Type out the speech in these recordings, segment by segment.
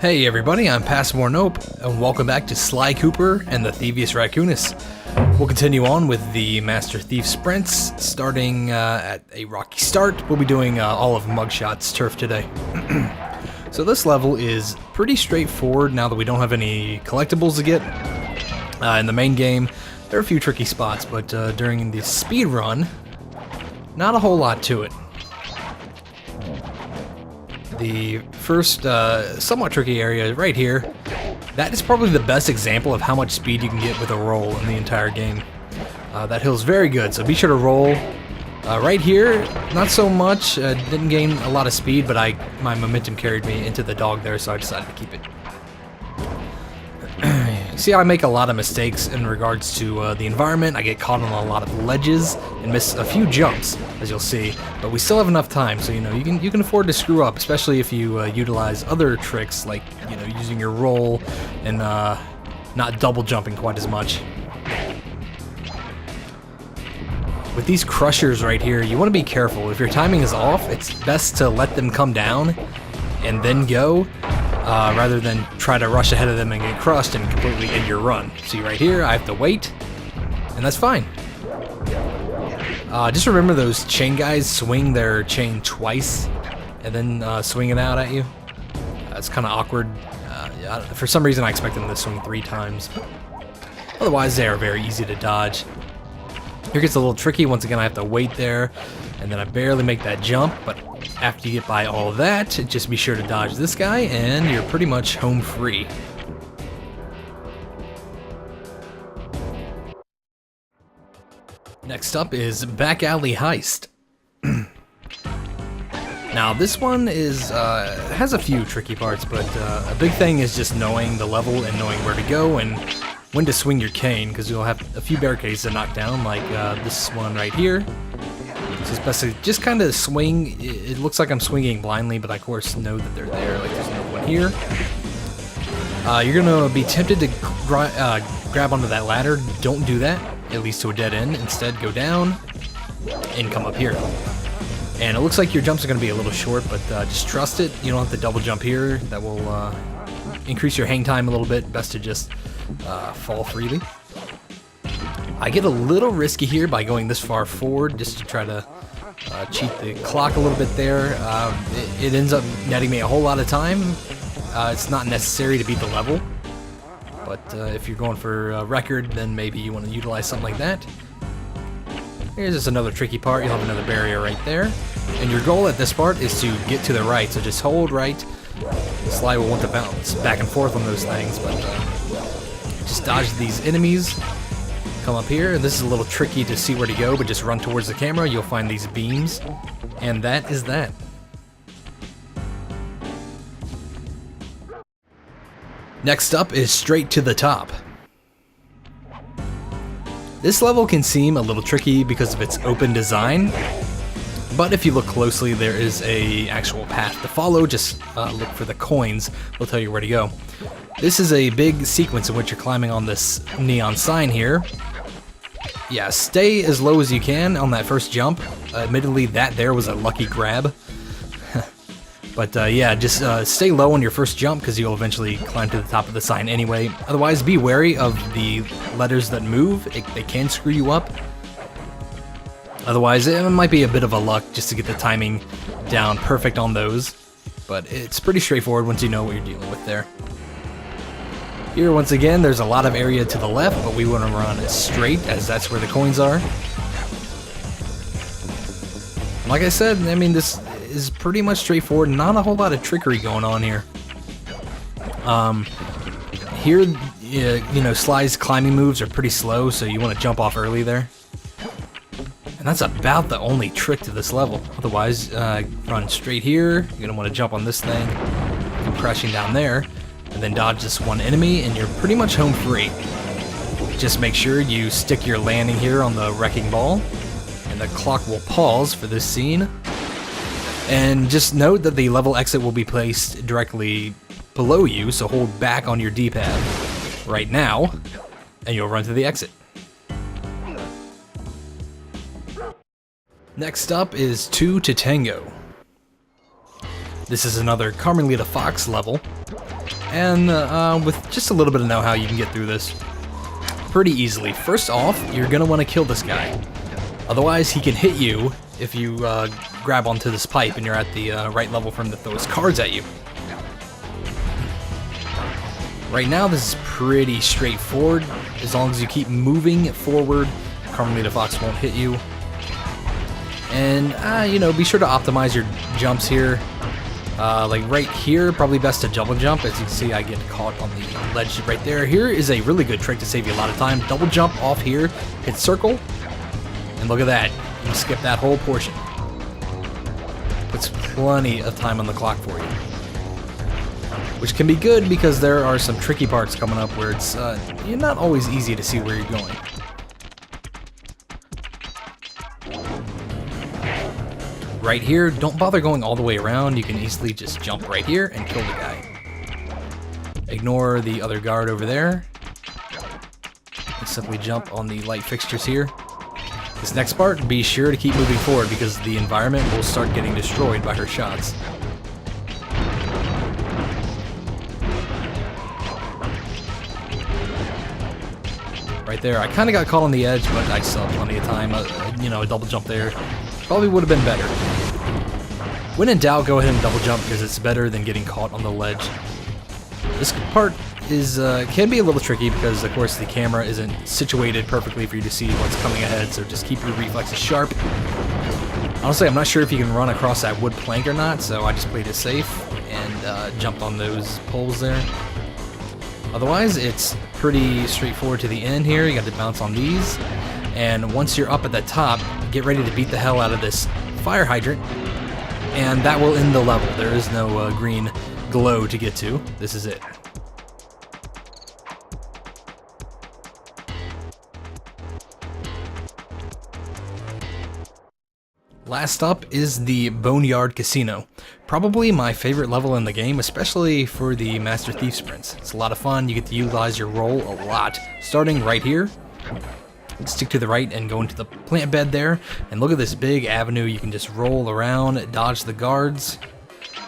Hey everybody, I'm passmoreNOPE, and welcome back to Sly Cooper and the Thievius Raccoonus. We'll continue on with the Master Thief sprints, starting at a rocky start. We'll be doing all of Mugshots Turf today. So this level is pretty straightforward now that we don't have any collectibles to get. In the main game, there are a few tricky spots, but during the speed run, not a whole lot to it. The first somewhat tricky area right here, that is probably the best example of how much speed you can get with a roll in the entire game. That hill's very good, so be sure to roll. Right here, not so much, didn't gain a lot of speed, but my momentum carried me into the dog there, so I decided to keep it. See how I make a lot of mistakes in regards to the environment. I get caught on a lot of ledges and miss a few jumps, as you'll see. But we still have enough time, so you can afford to screw up, especially if you utilize other tricks like using your roll and not double jumping quite as much. With these crushers right here, you want to be careful. If your timing is off, it's best to let them come down and then go. Rather than try to rush ahead of them and get crushed and completely end your run. See right here, I have to wait, and that's fine. Just remember those chain guys swing their chain twice and then swing it out at you. It's kind of awkward. For some reason I expect them to swing 3 times. Otherwise they are very easy to dodge. Here gets a little tricky. Once again I have to wait there, and then I barely make that jump, but after you get by all that, just be sure to dodge this guy, and you're pretty much home free. Next up is Back Alley Heist. Now this one has a few tricky parts, but a big thing is just knowing the level and knowing where to go and when to swing your cane, because you'll have a few barricades to knock down, like this one right here. So it's best to just kind of swing. It looks like I'm swinging blindly, but I of course know that they're there. Like there's no one here. You're gonna be tempted to grab onto that ladder. Don't do that. It leads to a dead end. Instead, go down and come up here. And it looks like your jumps are gonna be a little short, but just trust it. You don't have to double jump here. That will increase your hang time a little bit. Best to just fall freely. I get a little risky here by going this far forward just to try to cheat the clock a little bit there. It ends up netting me a whole lot of time. It's not necessary to beat the level, but if you're going for a record, then maybe you want to utilize something like that. Here's just another tricky part. You'll have another barrier right there. And your goal at this part is to get to the right, so just hold right. Sly will want to bounce back and forth on those things, but just dodge these enemies. Come up here, and this is a little tricky to see where to go, but just run towards the camera. You'll find these beams, and that is that. Next up is Straight to the Top. This level can seem a little tricky because of its open design, but if you look closely, there is a actual path to follow. Just look for the coins. They'll tell you where to go. This is a big sequence in which you're climbing on this neon sign here. Yeah, stay as low as you can on that first jump. Admittedly, that there was a lucky grab. But yeah, just stay low on your first jump because you'll eventually climb to the top of the sign anyway. Otherwise, be wary of the letters that move. They can screw you up. Otherwise, it might be a bit of a luck just to get the timing down perfect on those. But it's pretty straightforward once you know what you're dealing with there. Here, once again, there's a lot of area to the left, but we want to run straight, as that's where the coins are. Like I said, I mean, this is pretty much straightforward. Not a whole lot of trickery going on here. Here, Sly's climbing moves are pretty slow, so you want to jump off early there. And that's about the only trick to this level. Otherwise, run straight here. You're going to want to jump on this thing, come crashing down there, and then dodge this one enemy, and you're pretty much home free. Just make sure you stick your landing here on the wrecking ball, and the clock will pause for this scene. And just note that the level exit will be placed directly below you, so hold back on your D-pad right now, and you'll run to the exit. Next up is 2 to Tango. This is another Carmelita Fox level. And with just a little bit of know-how, you can get through this pretty easily. First off, you're going to want to kill this guy. Otherwise, he can hit you if you grab onto this pipe and you're at the right level for him to throw his cards at you. Right now, this is pretty straightforward. As long as you keep moving forward, Carmelita Fox won't hit you. And, you know, be sure to optimize your jumps here. Like right here, probably best to double jump. As you can see, I get caught on the ledge right there. Here is a really good trick to save you a lot of time. Double jump off here, hit circle, and look at that. You can skip that whole portion. Puts plenty of time on the clock for you. Which can be good because there are some tricky parts coming up where it's not always easy to see where you're going. Right here, don't bother going all the way around. You can easily just jump right here and kill the guy. Ignore the other guard over there. And simply jump on the light fixtures here. This next part, be sure to keep moving forward because the environment will start getting destroyed by her shots. Right there, I kind of got caught on the edge, but I still have plenty of time. You know, a double jump there probably would have been better. When in doubt, go ahead and double jump because it's better than getting caught on the ledge. This part is can be a little tricky because, of course, the camera isn't situated perfectly for you to see what's coming ahead, so just keep your reflexes sharp. Honestly, I'm not sure if you can run across that wood plank or not, so I just played it safe and jumped on those poles there. Otherwise, it's pretty straightforward to the end here. You got to bounce on these, and once you're up at the top, get ready to beat the hell out of this fire hydrant, and that will end the level. There is no green glow to get to. This is it. Last up is the Boneyard Casino. Probably my favorite level in the game, especially for the Master Thief sprints. It's a lot of fun. You get to utilize your roll a lot. Starting right here, stick to the right and go into the plant bed there. And look at this big avenue. You can just roll around, dodge the guards.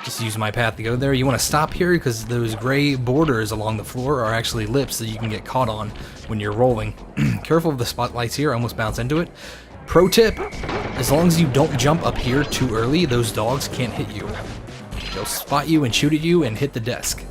Just use my path to go there. You want to stop here because those gray borders along the floor are actually lips that you can get caught on when you're rolling. Careful of the spotlights here. I almost bounce into it. Pro tip, as long as you don't jump up here too early, those dogs can't hit you. They'll spot you and shoot at you and hit the desk.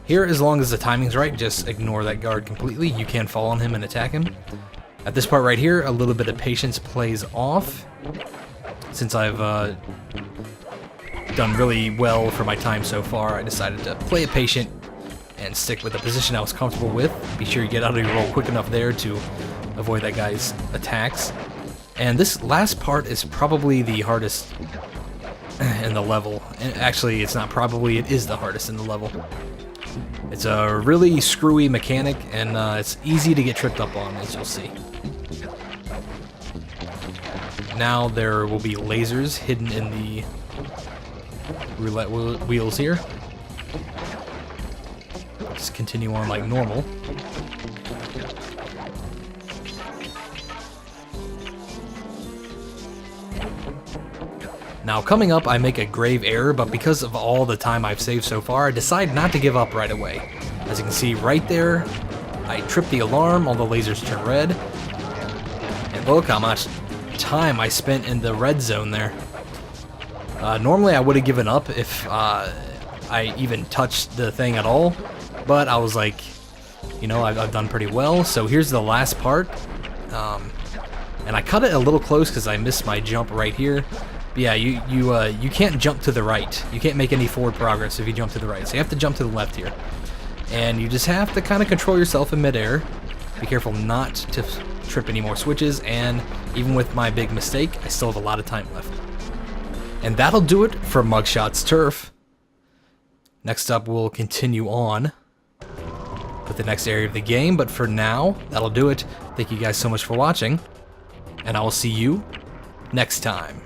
Here, as long as the timing's right, just ignore that guard completely. You can fall on him and attack him. At this part right here, a little bit of patience plays off. Since I've done really well for my time so far, I decided to play it patient and stick with the position I was comfortable with. Be sure you get out of your roll quick enough there to avoid that guy's attacks. And this last part is probably the hardest in the level. And actually, it's not probably, it is the hardest in the level. It's a really screwy mechanic, and it's easy to get tripped up on, as you'll see. Now there will be lasers hidden in the roulette wheels here. Just continue on like normal. Now coming up, I make a grave error, but because of all the time I've saved so far, I decide not to give up right away. As you can see right there, I trip the alarm, all the lasers turn red, and look how much time I spent in the red zone there. Normally I would have given up if I even touched the thing at all, but I was like, you know, I've done pretty well. So here's the last part, and I cut it a little close because I missed my jump right here. But yeah, you can't jump to the right. You can't make any forward progress if you jump to the right. So you have to jump to the left here, and you just have to kind of control yourself in midair. Be careful not to trip any more switches, and even with my big mistake, I still have a lot of time left. And that'll do it for Mugshots Turf. Next up, we'll continue on with the next area of the game, but for now, that'll do it. Thank you guys so much for watching, and I will see you next time.